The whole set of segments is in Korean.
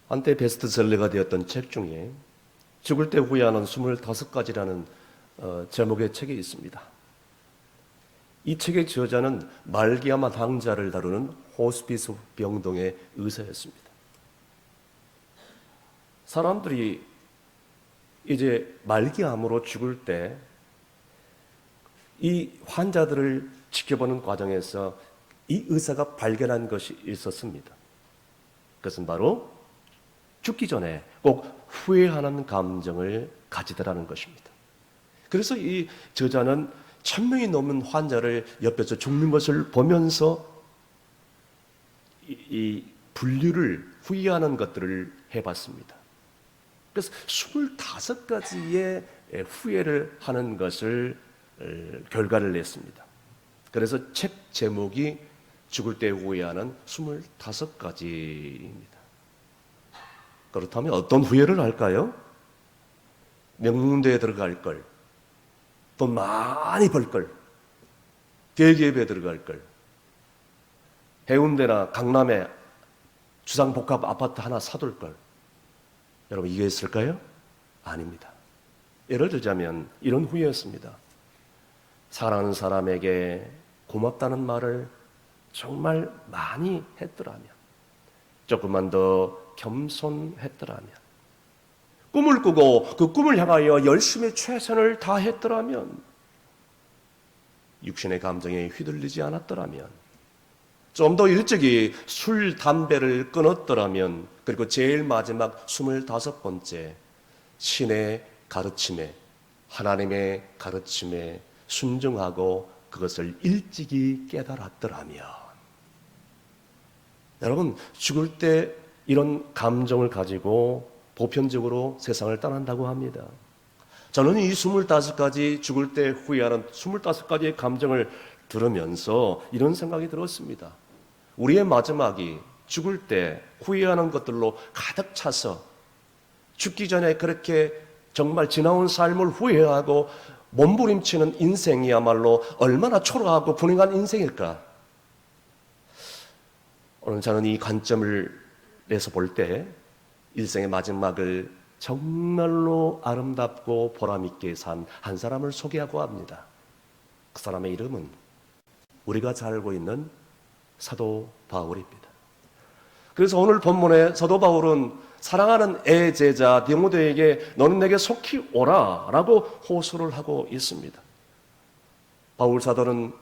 한때 베스트셀러가 되었던 책 중에 죽을 때 후회하는 25가지라는 제목의 책이 있습니다. 이 책의 저자는 말기암 환자를 다루는 호스피스 병동의 의사였습니다. 사람들이 이제 말기암으로 죽을 때 이 환자들을 지켜보는 과정에서 이 의사가 발견한 것이 있었습니다. 그것은 바로 죽기 전에 꼭 후회하는 감정을 가지더라는 것입니다. 그래서 이 저자는 1000명이 넘는 환자를 옆에서 죽는 것을 보면서 이 분류를 후회하는 것들을 해봤습니다. 그래서 25가지의 후회를 하는 것을 결과를 냈습니다. 그래서 책 제목이 죽을 때 후회하는 25가지입니다. 그렇다면 어떤 후회를 할까요? 명문대에 들어갈 걸, 돈 많이 벌 걸, 대기업에 들어갈 걸, 해운대나 강남에 주상복합 아파트 하나 사둘 걸. 여러분 이게 있을까요? 아닙니다. 예를 들자면 이런 후회였습니다. 사랑하는 사람에게 고맙다는 말을 정말 많이 했더라면, 조금만 더 겸손했더라면, 꿈을 꾸고 그 꿈을 향하여 열심히 최선을 다했더라면, 육신의 감정에 휘둘리지 않았더라면, 좀 더 일찍이 술, 담배를 끊었더라면, 그리고 제일 마지막 25번째 신의 가르침에, 하나님의 가르침에 순종하고 그것을 일찍이 깨달았더라면, 여러분 죽을 때 이런 감정을 가지고 보편적으로 세상을 떠난다고 합니다. 저는 이 25가지 죽을 때 후회하는 25가지의 감정을 들으면서 이런 생각이 들었습니다. 우리의 마지막이 죽을 때 후회하는 것들로 가득 차서 죽기 전에 그렇게 정말 지나온 삶을 후회하고 몸부림치는 인생이야말로 얼마나 초라하고 불행한 인생일까? 오늘 저는 이 관점을 내서 볼 때 일생의 마지막을 정말로 아름답고 보람있게 산 한 사람을 소개하고 합니다. 그 사람의 이름은 우리가 잘 알고 있는 사도 바울입니다. 그래서 오늘 본문에 사도 바울은 사랑하는 애제자 디모데에게 너는 내게 속히 오라 라고 호소를 하고 있습니다. 바울 사도는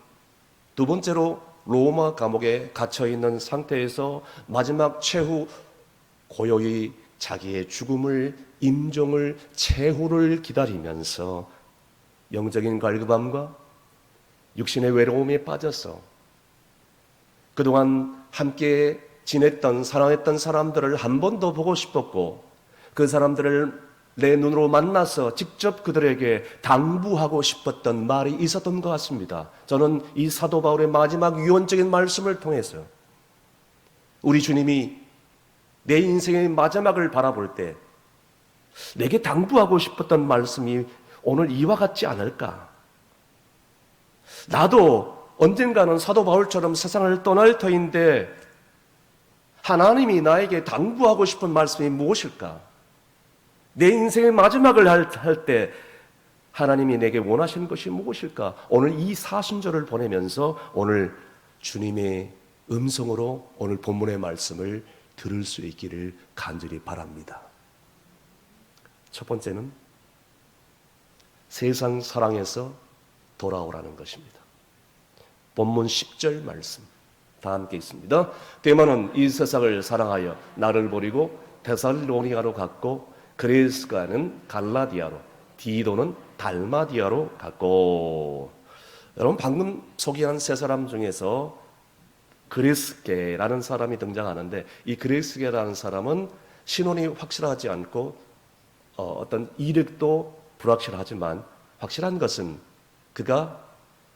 두 번째로 로마 감옥에 갇혀있는 상태에서 마지막 최후 고요히 자기의 죽음을, 임종을, 최후를 기다리면서 영적인 갈급함과 육신의 외로움에 빠져서 그동안 함께 지냈던, 사랑했던 사람들을 한 번 더 보고 싶었고, 그 사람들을 내 눈으로 만나서 직접 그들에게 당부하고 싶었던 말이 있었던 것 같습니다. 저는 이 사도 바울의 마지막 유언적인 말씀을 통해서 우리 주님이 내 인생의 마지막을 바라볼 때 내게 당부하고 싶었던 말씀이 오늘 이와 같지 않을까? 나도 언젠가는 사도 바울처럼 세상을 떠날 터인데 하나님이 나에게 당부하고 싶은 말씀이 무엇일까? 내 인생의 마지막을 할 때 하나님이 내게 원하시는 것이 무엇일까? 오늘 이 사순절을 보내면서 오늘 주님의 음성으로 오늘 본문의 말씀을 들을 수 있기를 간절히 바랍니다. 첫 번째는 세상 사랑에서 돌아오라는 것입니다. 본문 10절 말씀 다 함께 있습니다. 데마는 이 세상을 사랑하여 나를 버리고 데살로니가로 갔고, 그레스가는 갈라디아로, 디도는 달마디아로 갔고. 여러분 방금 소개한 세 사람 중에서 그레스게라는 사람이 등장하는데, 이 그레스게라는 사람은 신원이 확실하지 않고 어떤 이력도 불확실하지만 확실한 것은 그가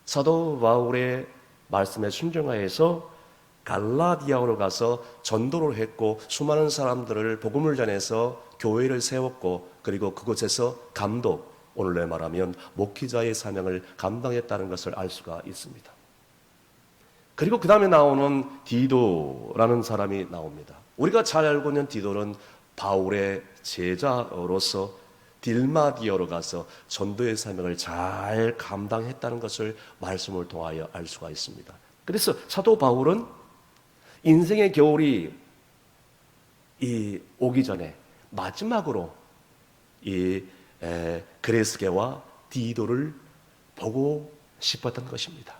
사도 바울의 말씀에 순종하여서 갈라디아로 가서 전도를 했고 수많은 사람들을 복음을 전해서 교회를 세웠고, 그리고 그곳에서 감독, 오늘날 말하면 목회자의 사명을 감당했다는 것을 알 수가 있습니다. 그리고 그 다음에 나오는 디도라는 사람이 나옵니다. 우리가 잘 알고 있는 디도는 바울의 제자로서 딜마디어로 가서 전도의 사명을 잘 감당했다는 것을 말씀을 통하여 알 수가 있습니다. 그래서 사도 바울은 인생의 겨울이 오기 전에 마지막으로 그레스게와 디도를 보고 싶었던 것입니다.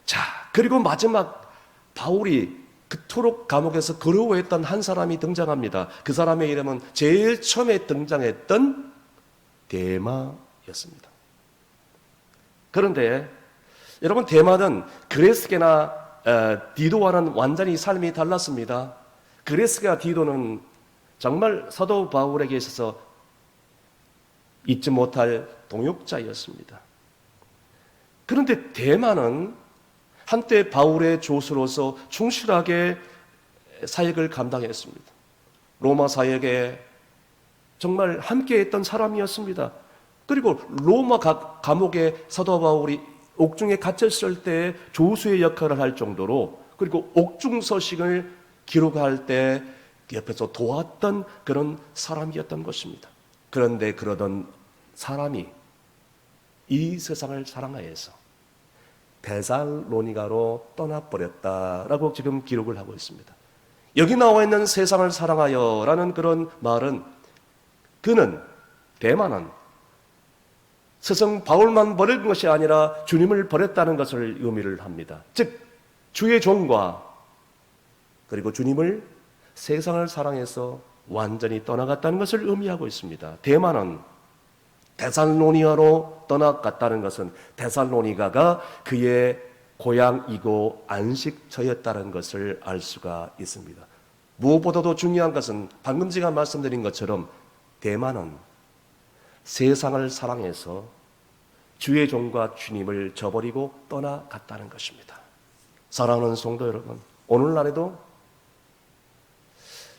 자, 그리고 마지막 바울이 그토록 감옥에서 그리워했던 한 사람이 등장합니다. 그 사람의 이름은 제일 처음에 등장했던 데마였습니다. 그런데 여러분, 데마는 그레스게나 디도와는 완전히 삶이 달랐습니다. 그레스게와 디도는 정말 사도 바울에게 있어서 잊지 못할 동역자였습니다. 그런데 데마는 한때 바울의 조수로서 충실하게 사역을 감당했습니다. 로마 사역에 정말 함께했던 사람이었습니다. 그리고 로마 감옥에 사도 바울이 옥중에 갇혔을 때 조수의 역할을 할 정도로, 그리고 옥중 서식을 기록할 때 옆에서 도왔던 그런 사람이었던 것입니다. 그런데 그러던 사람이 이 세상을 사랑하여서 데살로니가로 떠나버렸다라고 지금 기록을 하고 있습니다. 여기 나와 있는 세상을 사랑하여라는 그런 말은, 그는, 데마는 스승 바울만 버린 것이 아니라 주님을 버렸다는 것을 의미를 합니다. 즉 주의 종과 그리고 주님을, 세상을 사랑해서 완전히 떠나갔다는 것을 의미하고 있습니다. 데마는 데살로니가로 떠나갔다는 것은 데살로니가가 그의 고향이고 안식처였다는 것을 알 수가 있습니다. 무엇보다도 중요한 것은 방금 제가 말씀드린 것처럼 데마는 세상을 사랑해서 주의 종과 주님을 저버리고 떠나갔다는 것입니다. 사랑하는 성도 여러분, 오늘날에도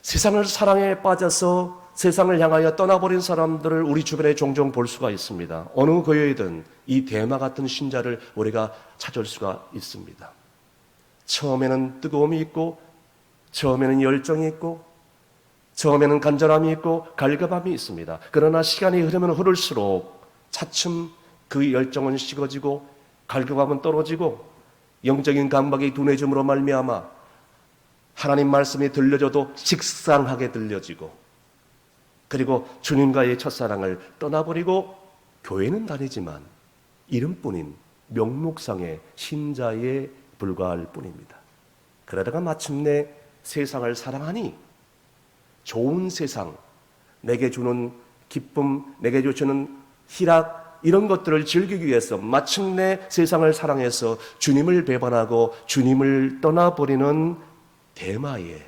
세상을 사랑에 빠져서 세상을 향하여 떠나버린 사람들을 우리 주변에 종종 볼 수가 있습니다. 어느 교회이든 이 데마 같은 신자를 우리가 찾을 수가 있습니다. 처음에는 뜨거움이 있고, 처음에는 열정이 있고, 처음에는 간절함이 있고 갈급함이 있습니다. 그러나 시간이 흐르면 흐를수록 차츰 그 열정은 식어지고 갈급함은 떨어지고 영적인 감각이 둔해짐으로 말미암아 하나님 말씀이 들려줘도 식상하게 들려지고, 그리고 주님과의 첫사랑을 떠나버리고 교회는 다니지만 이름뿐인 명목상의 신자에 불과할 뿐입니다. 그러다가 마침내 세상을 사랑하니 좋은 세상, 내게 주는 기쁨, 내게 주시는 희락, 이런 것들을 즐기기 위해서 마침내 세상을 사랑해서 주님을 배반하고 주님을 떠나버리는 데마의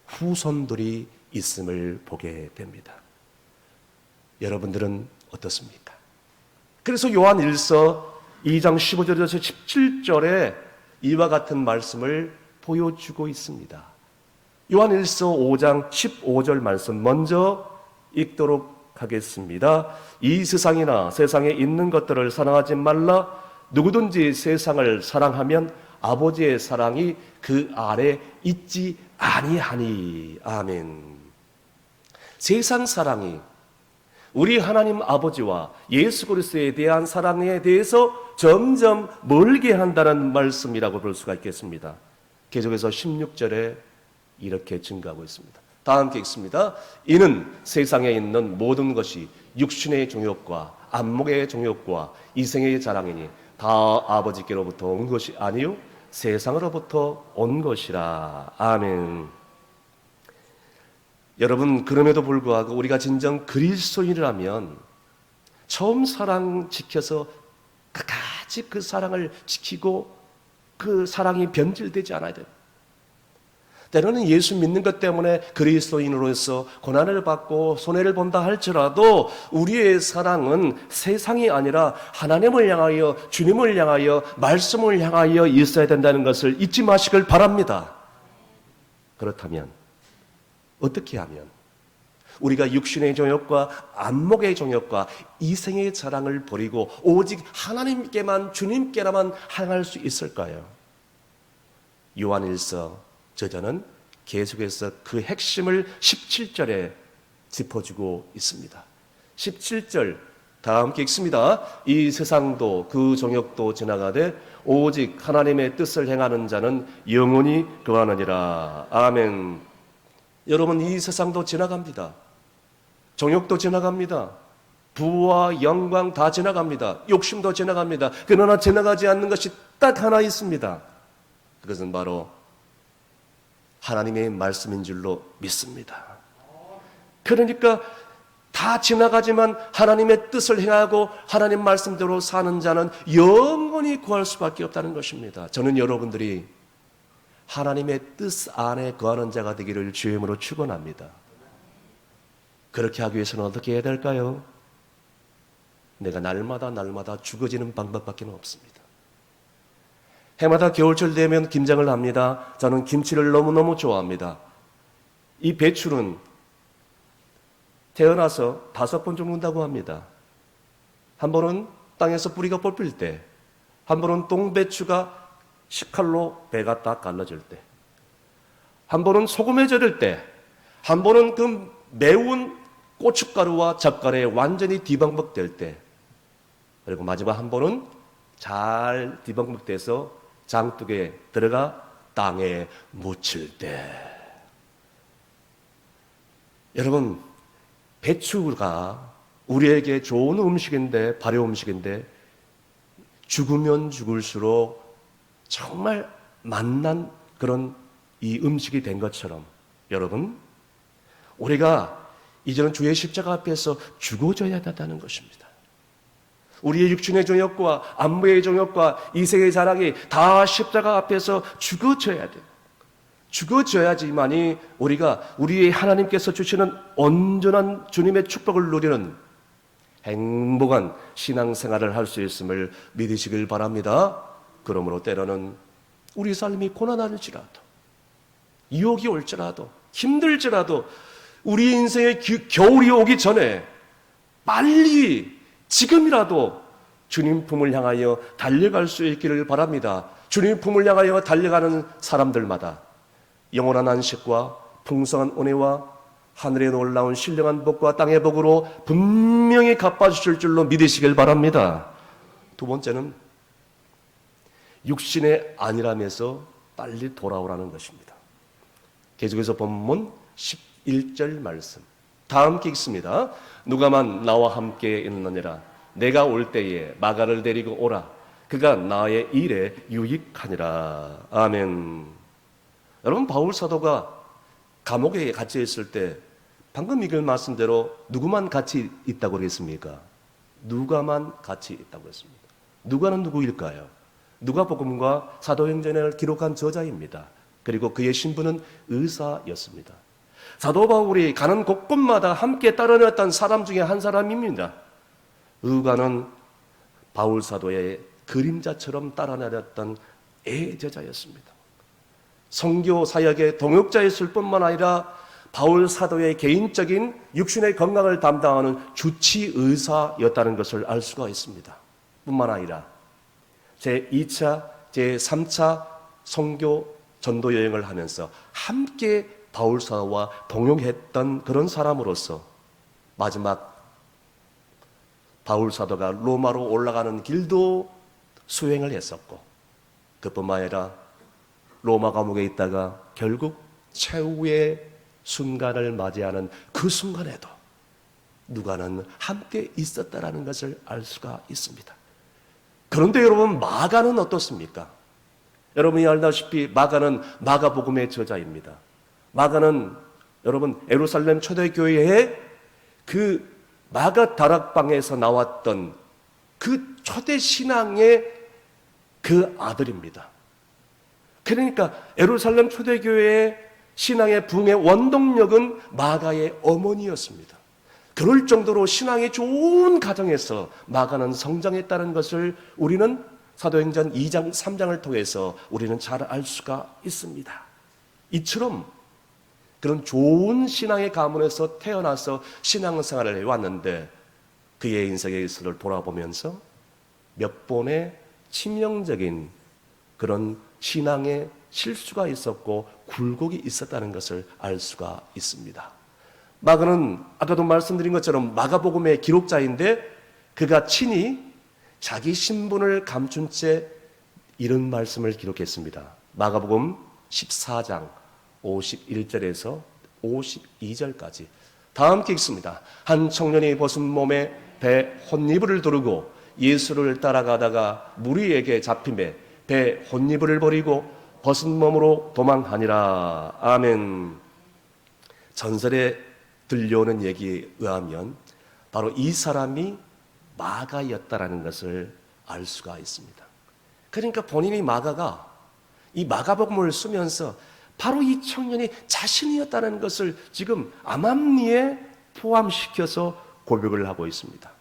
후손들이 있음을 보게 됩니다. 여러분들은 어떻습니까? 그래서 요한 1서 2장 15절에서 17절에 이와 같은 말씀을 보여주고 있습니다. 요한 1서 5장 15절 말씀 먼저 읽도록 하겠습니다. 이 세상이나 세상에 있는 것들을 사랑하지 말라. 누구든지 세상을 사랑하면 아버지의 사랑이 그 안에 있지 아니하니. 아멘. 세상 사랑이 우리 하나님 아버지와 예수 그리스도에 대한 사랑에 대해서 점점 멀게 한다는 말씀이라고 볼 수가 있겠습니다. 계속해서 16절에 이렇게 증가하고 있습니다. 다 함께 읽습니다. 이는 세상에 있는 모든 것이 육신의 정욕과 안목의 정욕과 이생의 자랑이니 다 아버지께로부터 온 것이 아니요 세상으로부터 온 것이라. 아멘. 여러분, 그럼에도 불구하고 우리가 진정 그리스도인이라면 처음 사랑 지켜서 끝까지 그 사랑을 지키고 그 사랑이 변질되지 않아야 돼요. 때로는 예수 믿는 것 때문에 그리스도인으로서 고난을 받고 손해를 본다 할지라도 우리의 사랑은 세상이 아니라 하나님을 향하여, 주님을 향하여, 말씀을 향하여 있어야 된다는 것을 잊지 마시길 바랍니다. 그렇다면 어떻게 하면 우리가 육신의 정욕과 안목의 정욕과 이생의 자랑을 버리고 오직 하나님께만, 주님께라만 향할 수 있을까요? 요한 1서 저자는 계속해서 그 핵심을 17절에 짚어주고 있습니다. 17절 다 함께 읽습니다. 이 세상도 그 정욕도 지나가되 오직 하나님의 뜻을 행하는 자는 영원히 거하느니라. 아멘. 여러분, 이 세상도 지나갑니다. 정욕도 지나갑니다. 부와 영광 다 지나갑니다. 욕심도 지나갑니다. 그러나 지나가지 않는 것이 딱 하나 있습니다. 그것은 바로 하나님의 말씀인 줄로 믿습니다. 그러니까 다 지나가지만 하나님의 뜻을 행하고 하나님 말씀대로 사는 자는 영원히 구할 수밖에 없다는 것입니다. 저는 여러분들이 하나님의 뜻 안에 거하는 자가 되기를 주의 이름으로 축원합니다. 그렇게 하기 위해서는 어떻게 해야 될까요? 내가 날마다 죽어지는 방법밖에 없습니다. 해마다 겨울철 되면 김장을 합니다. 저는 김치를 너무너무 좋아합니다. 이 배추는 태어나서 5번 죽는다고 합니다. 한 번은 땅에서 뿌리가 뽑힐 때, 한 번은 똥배추가 식칼로 배가 딱 갈라질 때, 한 번은 소금에 절일 때, 한 번은 그 매운 고춧가루와 젓갈에 완전히 뒤방박될 때, 그리고 마지막 한 번은 잘 뒤방박돼서 장독에 들어가 땅에 묻힐 때. 여러분, 배추가 우리에게 좋은 음식인데, 발효 음식인데, 죽으면 죽을수록 정말 맛난 그런 이 음식이 된 것처럼, 여러분, 우리가 이제는 주의 십자가 앞에서 죽어져야 한다는 것입니다. 우리의 육신의 정욕과 안무의 정욕과 이생의 자랑이 다 십자가 앞에서 죽어져야 돼요. 죽어져야지만이 우리가 우리의 하나님께서 주시는 온전한 주님의 축복을 누리는 행복한 신앙생활을 할 수 있음을 믿으시길 바랍니다. 그러므로 때로는 우리 삶이 고난할지라도, 유혹이 올지라도, 힘들지라도 우리 인생의 겨울이 오기 전에 빨리 지금이라도 주님 품을 향하여 달려갈 수 있기를 바랍니다. 주님 품을 향하여 달려가는 사람들마다 영원한 안식과 풍성한 은혜와 하늘에 놀라운 신령한 복과 땅의 복으로 분명히 갚아주실 줄로 믿으시길 바랍니다. 두 번째는 육신의 안일함에서 빨리 돌아오라는 것입니다. 계속해서 본문 11절 말씀 다 함께 읽습니다. 누가만 나와 함께 있느니라. 내가 올 때에 마가를 데리고 오라. 그가 나의 일에 유익하니라. 아멘. 여러분, 바울 사도가 감옥에 갇혀 있을 때 방금 읽은 말씀대로 누구만 같이 있다고 그랬습니까? 누가만 같이 있다고 했습니다. 누가는 누구일까요? 누가복음과 사도행전을 기록한 저자입니다. 그리고 그의 신분은 의사였습니다. 사도 바울이 가는 곳곳마다 함께 따라다녔던 사람 중에 한 사람입니다. 누가는 바울 사도의 그림자처럼 따라다녔던 애제자였습니다. 선교 사역의 동역자였을 뿐만 아니라 바울 사도의 개인적인 육신의 건강을 담당하는 주치 의사였다는 것을 알 수가 있습니다. 뿐만 아니라 제2차, 제3차 선교 전도 여행을 하면서 함께 바울 사도와 동행했던 그런 사람으로서 마지막 바울 사도가 로마로 올라가는 길도 수행을 했었고, 그뿐만 아니라 로마 감옥에 있다가 결국 최후의 순간을 맞이하는 그 순간에도 누가는 함께 있었다라는 것을 알 수가 있습니다. 그런데 여러분, 마가는 어떻습니까? 여러분이 알다시피 마가는 마가복음의 저자입니다. 마가는 여러분 예루살렘 초대교회의 그 마가 다락방에서 나왔던 그 초대 신앙의 그 아들입니다. 그러니까 예루살렘 초대교회의 신앙의 부흥의 원동력은 마가의 어머니였습니다. 그럴 정도로 신앙이 좋은 가정에서 마가는 성장했다는 것을 우리는 사도행전 2장, 3장을 통해서 우리는 잘 알 수가 있습니다. 이처럼 그런 좋은 신앙의 가문에서 태어나서 신앙생활을 해왔는데 그의 인생의 기술을 돌아보면서 몇 번의 치명적인 그런 신앙의 실수가 있었고 굴곡이 있었다는 것을 알 수가 있습니다. 마가는 아까도 말씀드린 것처럼 마가복음의 기록자인데 그가 친히 자기 신분을 감춘 채 이런 말씀을 기록했습니다. 마가복음 14장 51절에서 52절까지 다 함께 읽습니다. 한 청년이 벗은 몸에 배 혼니부를 두르고 예수를 따라가다가 무리에게 잡힘에 배 혼니부를 버리고 벗은 몸으로 도망하니라. 아멘. 전설에 들려오는 얘기에 의하면 바로 이 사람이 마가였다라는 것을 알 수가 있습니다. 그러니까 본인이 마가가 이 마가복음을 쓰면서 바로 이 청년이 자신이었다는 것을 지금 암암리에 포함시켜서 고백을 하고 있습니다.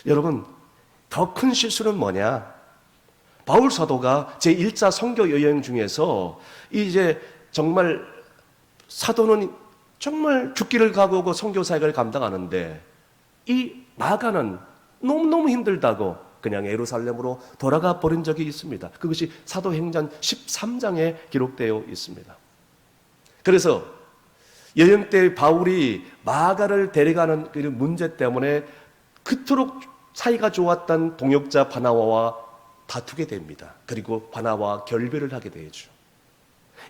여러분, 더 큰 실수는 뭐냐? 바울 사도가 제1차 선교 여행 중에서 이제 정말 사도는 정말 죽기를 각오하고 선교 사역을 감당하는데 이 마가는 너무너무 힘들다고 그냥 예루살렘으로 돌아가 버린 적이 있습니다. 그것이 사도행전 13장에 기록되어 있습니다. 그래서 여행 때 바울이 마가를 데려가는 그 문제 때문에 그토록 사이가 좋았던 동역자 바나바와 다투게 됩니다. 그리고 바나바와 결별을 하게 되죠.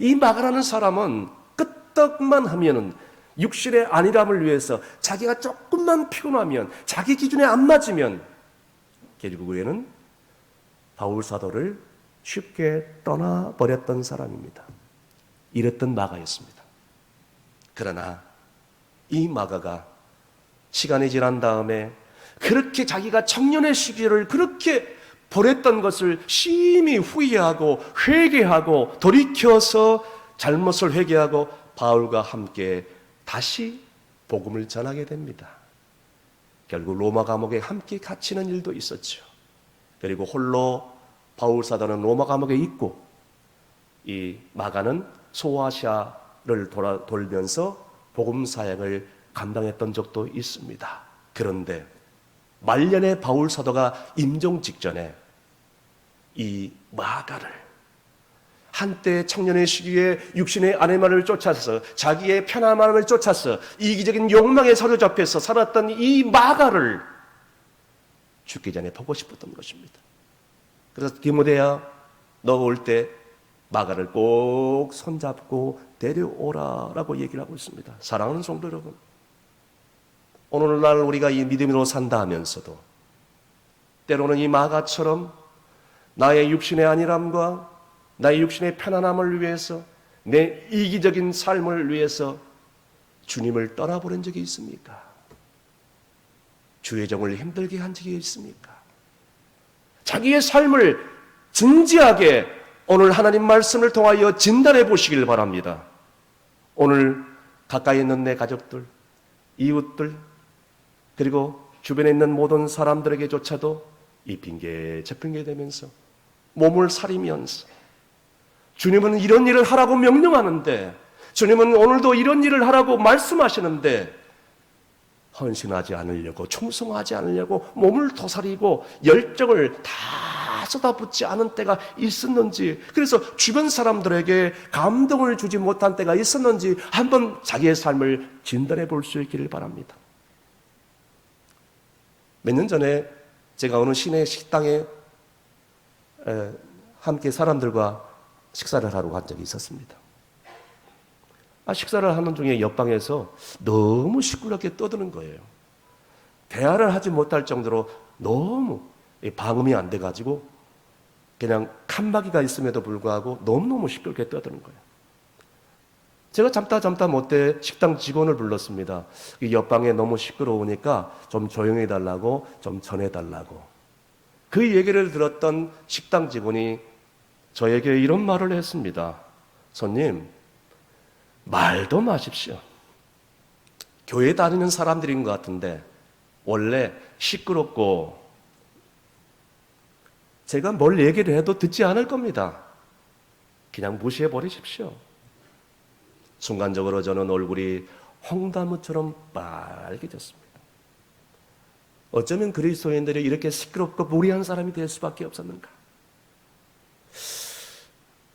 이 마가라는 사람은 끄떡만 하면은 육신의 안일함을 위해서 자기가 조금만 피곤하면 자기 기준에 안 맞으면 결국에는 바울 사도를 쉽게 떠나버렸던 사람입니다. 이랬던 마가였습니다. 그러나 이 마가가 시간이 지난 다음에 그렇게 자기가 청년의 시기를 그렇게 보냈던 것을 심히 후회하고 회개하고 돌이켜서 잘못을 회개하고 바울과 함께 다시 복음을 전하게 됩니다. 결국 로마 감옥에 함께 갇히는 일도 있었죠. 그리고 홀로 바울 사도는 로마 감옥에 있고 이 마가는 소아시아를 돌면서 복음 사역을 감당했던 적도 있습니다. 그런데 말년에 바울 사도가 임종 직전에 이 마가를 한때 청년의 시기에 육신의 아내만을 쫓아서 자기의 편안함을 쫓아서 이기적인 욕망에 사로잡혀서 살았던 이 마가를 죽기 전에 보고 싶었던 것입니다. 그래서 디모데야, 너 올 때 마가를 꼭 손잡고 데려오라라고 얘기를 하고 있습니다. 사랑하는 성도 여러분, 오늘날 우리가 이 믿음으로 산다 하면서도 때로는 이 마가처럼 나의 육신의 안일함과 나의 육신의 편안함을 위해서 내 이기적인 삶을 위해서 주님을 떠나보낸 적이 있습니까? 주의 종을 힘들게 한 적이 있습니까? 자기의 삶을 진지하게 오늘 하나님 말씀을 통하여 진단해 보시길 바랍니다. 오늘 가까이 있는 내 가족들, 이웃들, 그리고 주변에 있는 모든 사람들에게조차도 이 핑계 저 핑계 대면서 몸을 사리면서 주님은 이런 일을 하라고 명령하는데, 주님은 오늘도 이런 일을 하라고 말씀하시는데 헌신하지 않으려고, 충성하지 않으려고 몸을 도사리고 열정을 다 쏟아붓지 않은 때가 있었는지, 그래서 주변 사람들에게 감동을 주지 못한 때가 있었는지 한번 자기의 삶을 진단해 볼 수 있기를 바랍니다. 몇 년 전에 제가 어느 시내 식당에 함께 사람들과 식사를 하러 간 적이 있었습니다. 식사를 하는 중에 옆방에서 너무 시끄럽게 떠드는 거예요. 대화를 하지 못할 정도로 너무 방음이 안 돼가지고 그냥 칸막이가 있음에도 불구하고 너무너무 시끄럽게 떠드는 거예요. 제가 잠다 못해 식당 직원을 불렀습니다. 옆방에 너무 시끄러우니까 좀 조용히 해달라고, 좀 전해달라고. 그 얘기를 들었던 식당 직원이 저에게 이런 말을 했습니다. 손님, 말도 마십시오. 교회 다니는 사람들인 것 같은데 원래 시끄럽고 제가 뭘 얘기를 해도 듣지 않을 겁니다. 그냥 무시해 버리십시오. 순간적으로 저는 얼굴이 홍나무처럼 빨개졌습니다. 어쩌면 그리스도인들이 이렇게 시끄럽고 무리한 사람이 될 수밖에 없었는가?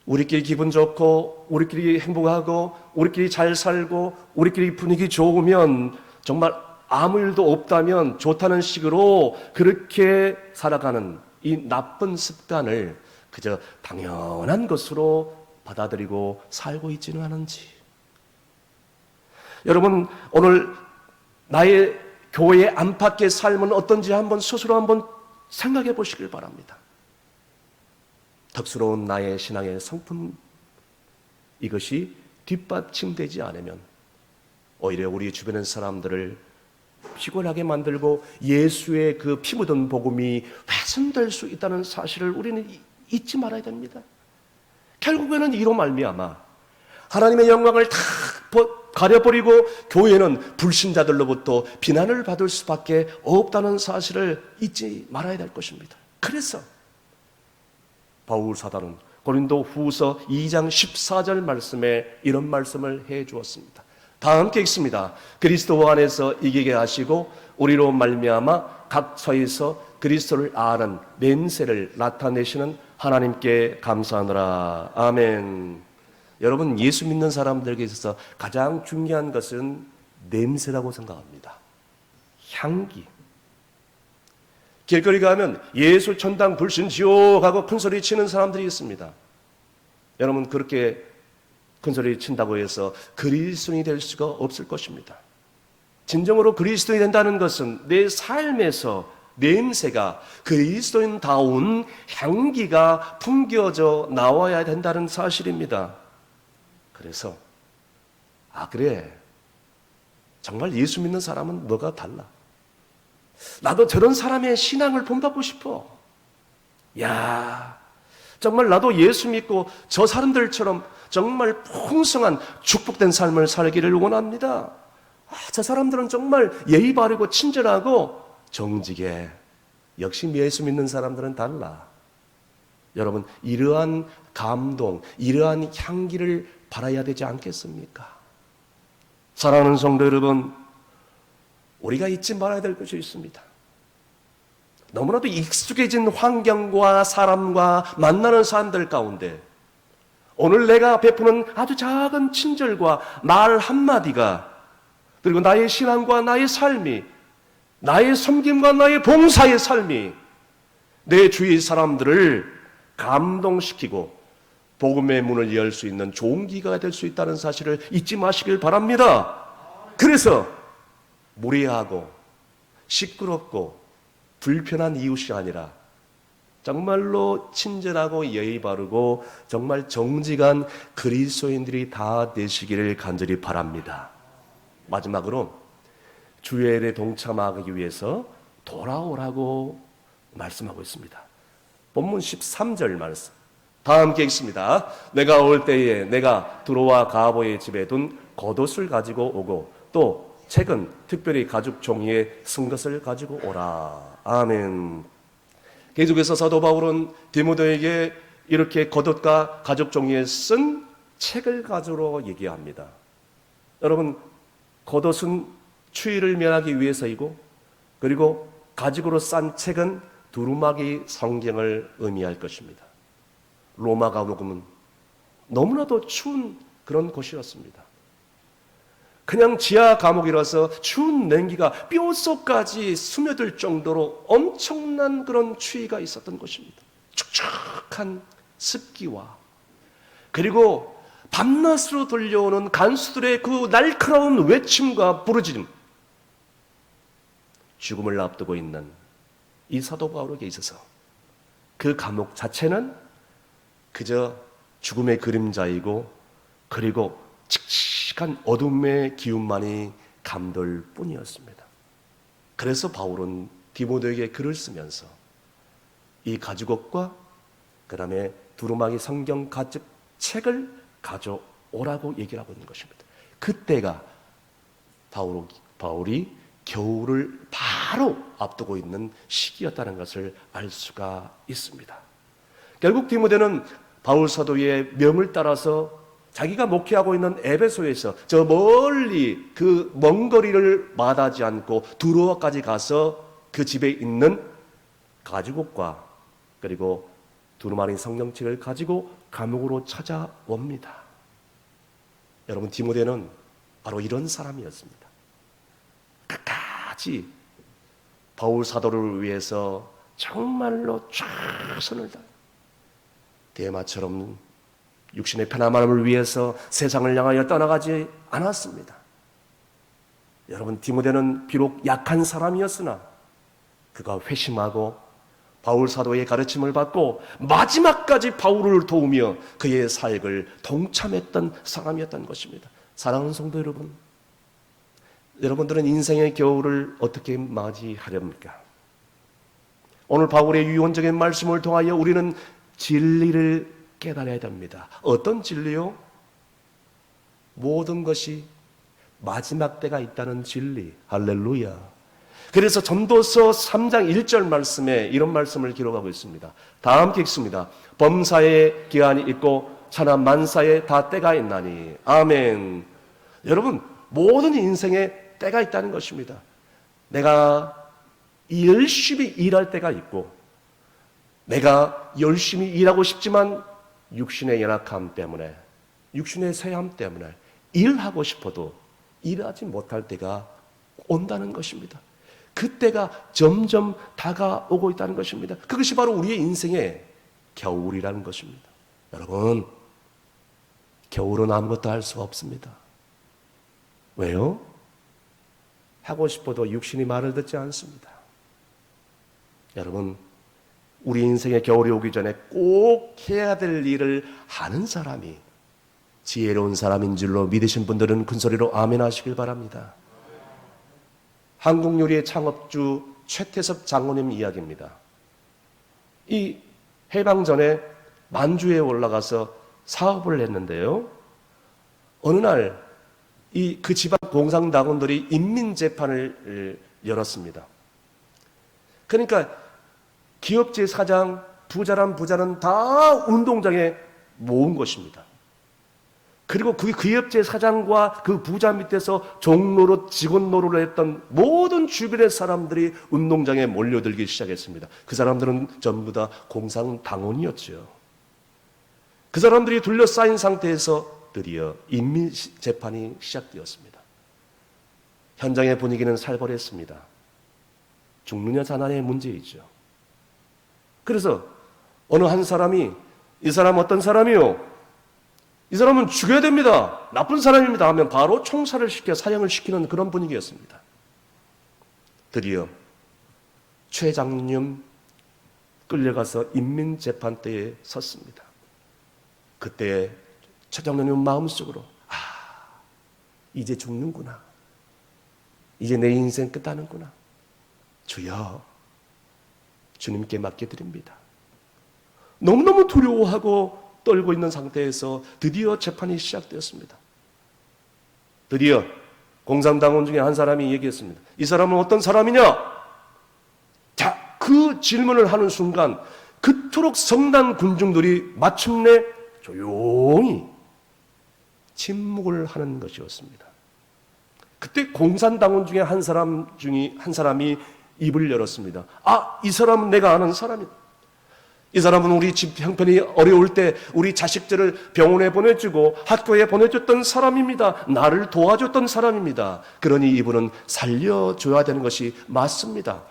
우리끼리 기분 좋고 우리끼리 행복하고 우리끼리 잘 살고 우리끼리 분위기 좋으면 정말 아무 일도 없다면 좋다는 식으로 그렇게 살아가는 이 나쁜 습관을 그저 당연한 것으로 받아들이고 살고 있지는 않은지. 여러분, 오늘 나의 교회 안팎의 삶은 어떤지 스스로 한번 생각해 보시길 바랍니다. 덕스러운 나의 신앙의 성품, 이것이 뒷받침되지 않으면 오히려 우리 주변의 사람들을 피곤하게 만들고 예수의 그 피 묻은 복음이 훼손될 수 있다는 사실을 우리는 잊지 말아야 됩니다. 결국에는 이로 말미암아 하나님의 영광을 다 가려버리고 교회는 불신자들로부터 비난을 받을 수밖에 없다는 사실을 잊지 말아야 될 것입니다. 그래서 바울 사도는 고린도 후서 2장 14절 말씀에 이런 말씀을 해 주었습니다. 다 함께 읽습니다. 그리스도 안에서 이기게 하시고 우리로 말미암아 각처에서 그리스도를 아는 냄새를 나타내시는 하나님께 감사하노라. 아멘. 여러분, 예수 믿는 사람들에게 있어서 가장 중요한 것은 냄새라고 생각합니다. 향기. 길거리 가면 예수 천당 불신 지옥 하고 큰소리 치는 사람들이 있습니다. 여러분, 그렇게 큰소리 친다고 해서 그리스도인이 될 수가 없을 것입니다. 진정으로 그리스도인이 된다는 것은 내 삶에서 냄새가 그리스도인다운 향기가 풍겨져 나와야 된다는 사실입니다. 그래서 그래, 정말 예수 믿는 사람은 뭐가 달라? 나도 저런 사람의 신앙을 본받고 싶어. 야, 정말 나도 예수 믿고 저 사람들처럼 정말 풍성한 축복된 삶을 살기를 원합니다. 저 사람들은 정말 예의 바르고 친절하고 정직해. 역시 예수 믿는 사람들은 달라. 여러분, 이러한 감동, 이러한 향기를 바라야 되지 않겠습니까? 사랑하는 성도 여러분, 우리가 잊지 말아야 될 것이 있습니다. 너무나도 익숙해진 환경과 사람과 만나는 사람들 가운데 오늘 내가 베푸는 아주 작은 친절과 말 한마디가, 그리고 나의 신앙과 나의 삶이, 나의 섬김과 나의 봉사의 삶이 내 주위 사람들을 감동시키고 복음의 문을 열 수 있는 좋은 기회가 될 수 있다는 사실을 잊지 마시길 바랍니다. 그래서 무례하고 시끄럽고 불편한 이웃이 아니라 정말로 친절하고 예의 바르고 정말 정직한 그리스도인들이 다 되시기를 간절히 바랍니다. 마지막으로 주일에 동참하기 위해서 돌아오라고 말씀하고 있습니다. 본문 13절 말씀 다 함께 읽습니다. 내가 올 때에 내가 두로와 가보의 집에 둔 겉옷을 가지고 오고 또 책은 특별히 가죽 종이에 쓴 것을 가지고 오라. 아멘. 계속해서 사도 바울은 디모데에게 이렇게 겉옷과 가죽 종이에 쓴 책을 가지러 얘기합니다. 여러분, 겉옷은 추위를 면하기 위해서이고, 그리고 가죽으로 싼 책은 두루마기 성경을 의미할 것입니다. 로마 감옥은 너무나도 추운 그런 곳이었습니다. 그냥 지하 감옥이라서 추운 냉기가 뼛속까지 스며들 정도로 엄청난 그런 추위가 있었던 것입니다. 축축한 습기와 그리고 밤낮으로 들려오는 간수들의 그 날카로운 외침과 부르짖음, 죽음을 앞두고 있는 이 사도 바울에게 있어서 그 감옥 자체는 그저 죽음의 그림자이고 그리고 칙칙한 어둠의 기운만이 감돌 뿐이었습니다. 그래서 바울은 디모데에게 글을 쓰면서 이 가죽옷과 그 다음에 두루마기 성경 가죽 책을 가져오라고 얘기를 하고 있는 것입니다. 그때가 바울이 겨울을 바로 앞두고 있는 시기였다는 것을 알 수가 있습니다. 결국 디모데는 바울 사도의 명을 따라서 자기가 목회하고 있는 에베소에서 저 멀리 그 먼 거리를 마다하지 않고 두로아까지 가서 그 집에 있는 가죽옷과 그리고 두루마리 성경책을 가지고 감옥으로 찾아옵니다. 여러분, 디모데는 바로 이런 사람이었습니다. 끝까지 바울 사도를 위해서 정말로 최선을 다해 데마처럼 육신의 편안함을 위해서 세상을 향하여 떠나가지 않았습니다. 여러분, 디모데는 비록 약한 사람이었으나 그가 회심하고 바울 사도의 가르침을 받고 마지막까지 바울을 도우며 그의 사역을 동참했던 사람이었던 것입니다. 사랑하는 성도 여러분, 여러분들은 인생의 겨울을 어떻게 맞이하렵니까? 오늘 바울의 유언적인 말씀을 통하여 우리는 진리를 깨달아야 됩니다. 어떤 진리요? 모든 것이 마지막 때가 있다는 진리. 할렐루야. 그래서 전도서 3장 1절 말씀에 이런 말씀을 기록하고 있습니다. 다 함께 읽습니다. 범사에 기한이 있고 차나 만사에 다 때가 있나니. 아멘. 여러분, 모든 인생에 때가 있다는 것입니다. 내가 열심히 일할 때가 있고, 내가 열심히 일하고 싶지만 육신의 연약함 때문에, 육신의 쇠함 때문에 일하고 싶어도 일하지 못할 때가 온다는 것입니다. 그때가 점점 다가오고 있다는 것입니다. 그것이 바로 우리의 인생의 겨울이라는 것입니다. 여러분, 겨울은 아무것도 할 수가 없습니다. 왜요? 하고 싶어도 육신이 말을 듣지 않습니다. 여러분, 우리 인생의 겨울이 오기 전에 꼭 해야 될 일을 하는 사람이 지혜로운 사람인 줄로 믿으신 분들은 큰소리로 아멘 하시길 바랍니다. 한국요리의 창업주 최태섭 장로님 이야기입니다. 이 해방 전에 만주에 올라가서 사업을 했는데요, 어느 날 그 지방 공산당원들이 인민재판을 열었습니다. 그러니까 기업체 사장, 부자는 다 운동장에 모은 것입니다. 그리고 그 기업체 사장과 그 부자 밑에서 종로로 직원 노릇을 했던 모든 주변의 사람들이 운동장에 몰려들기 시작했습니다. 그 사람들은 전부 다 공산당원이었죠. 그 사람들이 둘러싸인 상태에서 드디어 인민재판이 시작되었습니다. 현장의 분위기는 살벌했습니다. 죽느냐 사느냐의 문제이죠. 그래서 어느 한 사람이, 이 사람 어떤 사람이요? 이 사람은 죽여야 됩니다. 나쁜 사람입니다 하면 바로 총살을 시켜 사형을 시키는 그런 분위기였습니다. 드디어 최 장로님 끌려가서 인민재판대에 섰습니다. 그때 최 장로님 마음속으로 이제 죽는구나. 이제 내 인생 끝나는구나. 주여, 주님께 맡겨드립니다. 너무너무 두려워하고 떨고 있는 상태에서 드디어 재판이 시작되었습니다. 드디어 공산당원 중에 한 사람이 얘기했습니다. 이 사람은 어떤 사람이냐? 자, 그 질문을 하는 순간 그토록 성난 군중들이 마침내 조용히 침묵을 하는 것이었습니다. 그때 공산당원 중에 한 사람이 입을 열었습니다. 이 사람은 내가 아는 사람이다. 이 사람은 우리 집 형편이 어려울 때 우리 자식들을 병원에 보내주고 학교에 보내줬던 사람입니다. 나를 도와줬던 사람입니다. 그러니 이분은 살려줘야 되는 것이 맞습니다.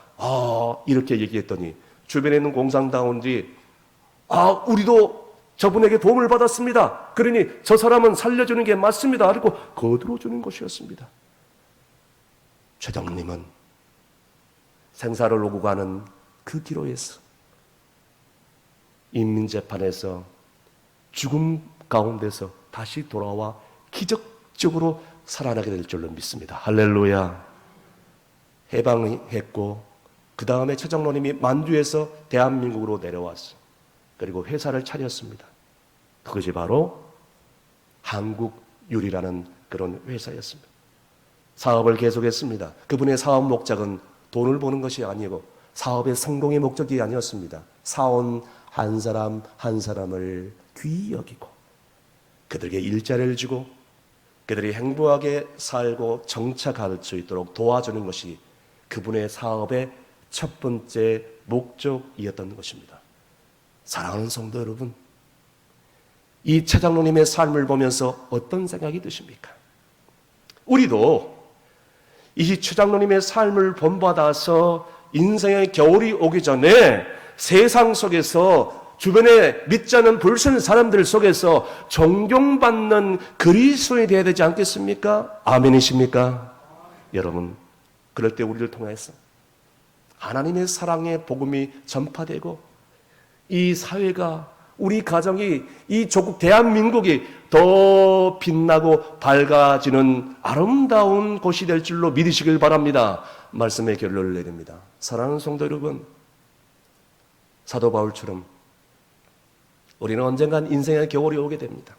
이렇게 얘기했더니 주변에 있는 공산당원들이 우리도 저분에게 도움을 받았습니다. 그러니 저 사람은 살려주는 게 맞습니다. 그리고 거들어주는 것이었습니다. 최 장로님은 생사를 오고 가는 그 기로에서 인민재판에서 죽음 가운데서 다시 돌아와 기적적으로 살아나게 될 줄로 믿습니다. 할렐루야. 해방했고 그 다음에 최 장로님이 만주에서 대한민국으로 내려왔어. 그리고 회사를 차렸습니다. 그것이 바로 한국유리라는 그런 회사였습니다. 사업을 계속했습니다. 그분의 사업 목적은 돈을 버는 것이 아니고 사업의 성공의 목적이 아니었습니다. 사원 한 사람 한 사람을 귀히 여기고 그들에게 일자리를 주고 그들이 행복하게 살고 정착할 수 있도록 도와주는 것이 그분의 사업의 첫 번째 목적이었던 것입니다. 사랑하는 성도 여러분, 이 최장로님의 삶을 보면서 어떤 생각이 드십니까? 우리도 이 최장로님의 삶을 본받아서 인생의 겨울이 오기 전에 세상 속에서 주변에 믿지 않는 불순한 사람들 속에서 존경받는 그리스도인이 되어야 되지 않겠습니까? 아멘이십니까? 여러분, 그럴 때 우리를 통해서 하나님의 사랑의 복음이 전파되고 이 사회가, 우리 가정이, 이 조국 대한민국이 더 빛나고 밝아지는 아름다운 곳이 될 줄로 믿으시길 바랍니다. 말씀의 결론을 내립니다. 사랑하는 성도 여러분, 사도 바울처럼 우리는 언젠간 인생의 겨울이 오게 됩니다.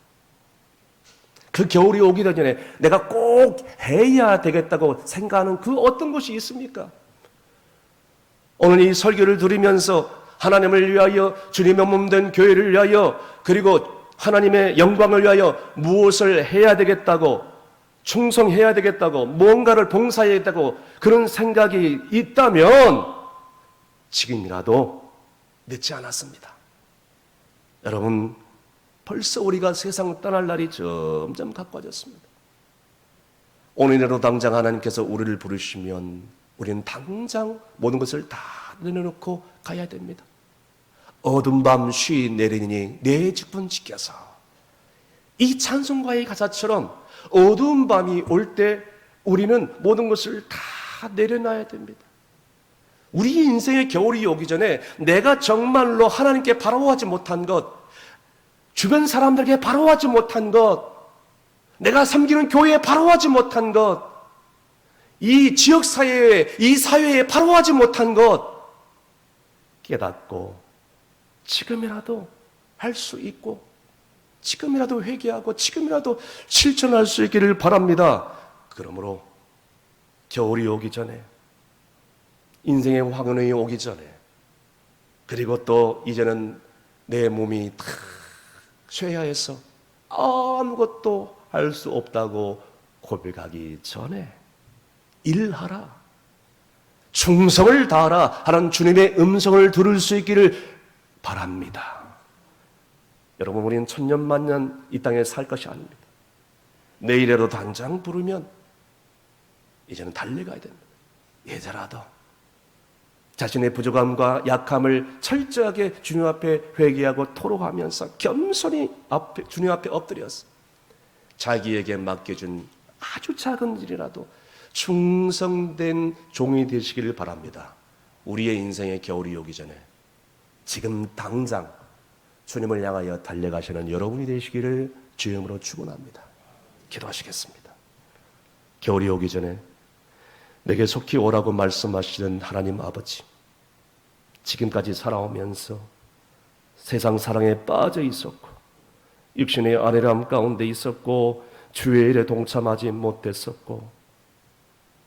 그 겨울이 오기 전에 내가 꼭 해야 되겠다고 생각하는 그 어떤 것이 있습니까? 오늘 이 설교를 들으면서 하나님을 위하여, 주님의 몸된 교회를 위하여, 그리고 하나님의 영광을 위하여 무엇을 해야 되겠다고, 충성해야 되겠다고, 무언가를 봉사해야 되겠다고 그런 생각이 있다면 지금이라도 늦지 않았습니다. 여러분, 벌써 우리가 세상 떠날 날이 점점 가까워졌습니다. 오늘이라도 당장 하나님께서 우리를 부르시면 우리는 당장 모든 것을 다 내려놓고 가야 됩니다. 어두운 밤 쉬 내리니 내 직분 지켜서, 이 찬송가의 가사처럼 어두운 밤이 올 때 우리는 모든 것을 다 내려놔야 됩니다. 우리 인생의 겨울이 오기 전에 내가 정말로 하나님께 바라보지 못한 것, 주변 사람들에게 바라보지 못한 것, 내가 섬기는 교회에 바라보지 못한 것, 이 지역사회에, 이 사회에 바라보지 못한 것 깨닫고 지금이라도 할 수 있고, 지금이라도 회개하고, 지금이라도 실천할 수 있기를 바랍니다. 그러므로 겨울이 오기 전에, 인생의 황혼이 오기 전에, 그리고 또 이제는 내 몸이 탁 쇠야해서 아무것도 할 수 없다고 고백하기 전에 일하라, 충성을 다하라 하는 주님의 음성을 들을 수 있기를 바랍니다. 여러분, 우리는 천년만년 이 땅에 살 것이 아닙니다. 내일에도 당장 부르면 이제는 달려가야 됩니다. 예전라도 자신의 부족함과 약함을 철저하게 주님 앞에 회개하고 토로하면서 겸손히 주님 앞에 엎드려서 자기에게 맡겨준 아주 작은 일이라도 충성된 종이 되시기를 바랍니다. 우리의 인생의 겨울이 오기 전에 지금 당장 주님을 향하여 달려가시는 여러분이 되시기를 주님으로 축원합니다. 기도하시겠습니다. 겨울이 오기 전에 내게 속히 오라고 말씀하시는 하나님 아버지, 지금까지 살아오면서 세상 사랑에 빠져 있었고, 육신의 안일함 가운데 있었고, 주의 일에 동참하지 못했었고,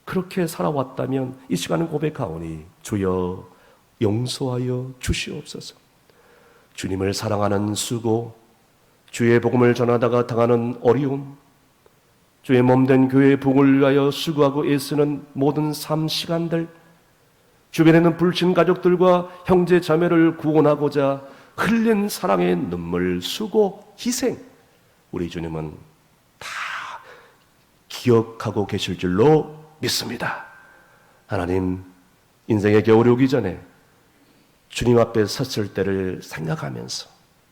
그렇게 살아왔다면 이 시간은 고백하오니 주여 용서하여 주시옵소서. 주님을 사랑하는 수고, 주의 복음을 전하다가 당하는 어려움, 주의 몸된 교회의 복을 위하여 수고하고 애쓰는 모든 삶 시간들, 주변에는 불신 가족들과 형제 자매를 구원하고자 흘린 사랑의 눈물, 수고, 희생, 우리 주님은 다 기억하고 계실 줄로 믿습니다. 하나님, 인생의 겨울이 오기 전에 주님 앞에 섰을 때를 생각하면서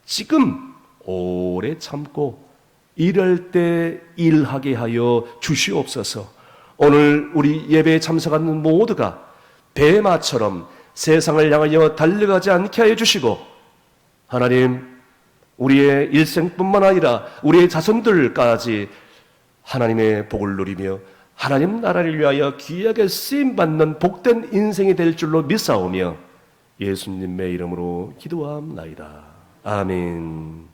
지금 오래 참고 일할 때 일하게 하여 주시옵소서. 오늘 우리 예배에 참석하는 모두가 대마처럼 세상을 향하여 달려가지 않게 하여 주시고, 하나님, 우리의 일생뿐만 아니라 우리의 자손들까지 하나님의 복을 누리며 하나님 나라를 위하여 귀하게 쓰임받는 복된 인생이 될 줄로 믿사오며 예수님의 이름으로 기도함나이다. 아멘.